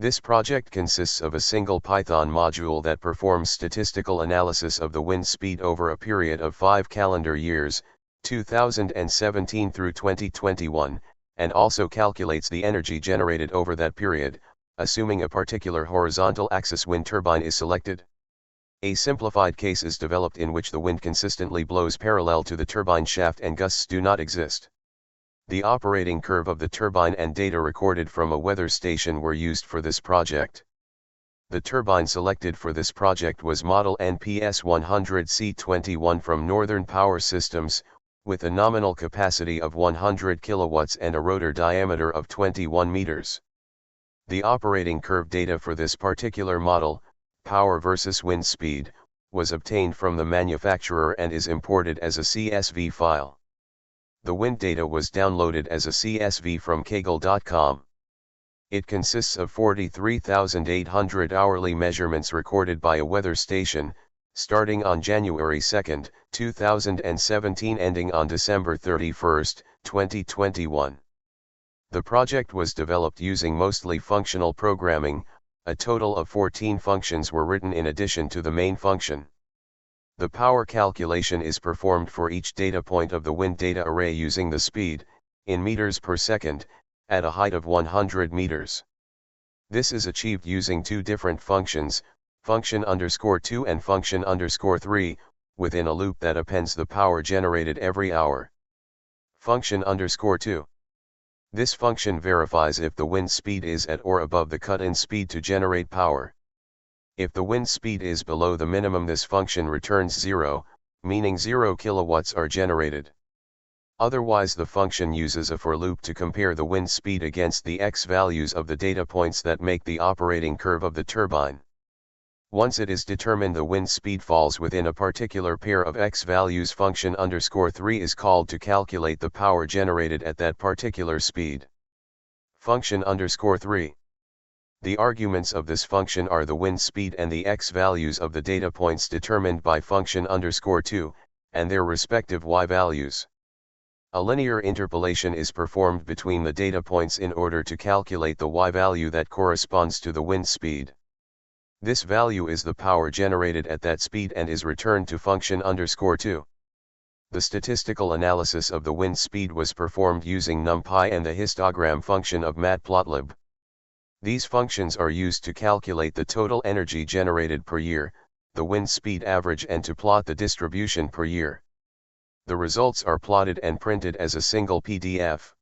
This project consists of a single Python module that performs statistical analysis of the wind speed over a period of 5 calendar years, 2017 through 2021, and also calculates the energy generated over that period, assuming a particular horizontal axis wind turbine is selected. A simplified case is developed in which the wind consistently blows parallel to the turbine shaft and gusts do not exist. The operating curve of the turbine and data recorded from a weather station were used for this project. The turbine selected for this project was model NPS 100C21 from Northern Power Systems, with a nominal capacity of 100 kilowatts and a rotor diameter of 21 meters. The operating curve data for this particular model, power versus wind speed, was obtained from the manufacturer and is imported as a CSV file. The wind data was downloaded as a CSV from Kaggle.com. It consists of 43,800 hourly measurements recorded by a weather station, starting on January 2, 2017 ending on December 31, 2021. The project was developed using mostly functional programming. A total of 14 functions were written in addition to the main function. The power calculation is performed for each data point of the wind data array using the speed, in meters per second, at a height of 100 meters. This is achieved using two different functions, function_2 and function_3, within a loop that appends the power generated every hour. Function_2. This function verifies if the wind speed is at or above the cut-in speed to generate power. If the wind speed is below the minimum, this function returns 0, meaning 0 kilowatts are generated. Otherwise, the function uses a for loop to compare the wind speed against the x values of the data points that make the operating curve of the turbine. Once it is determined the wind speed falls within a particular pair of x values, function_3 is called to calculate the power generated at that particular speed. Function_3. The arguments of this function are the wind speed and the x values of the data points determined by function_2, and their respective y values. A linear interpolation is performed between the data points in order to calculate the y value that corresponds to the wind speed. This value is the power generated at that speed and is returned to function_2. The statistical analysis of the wind speed was performed using NumPy and the histogram function of Matplotlib. These functions are used to calculate the total energy generated per year, the wind speed average, and to plot the distribution per year. The results are plotted and printed as a single PDF.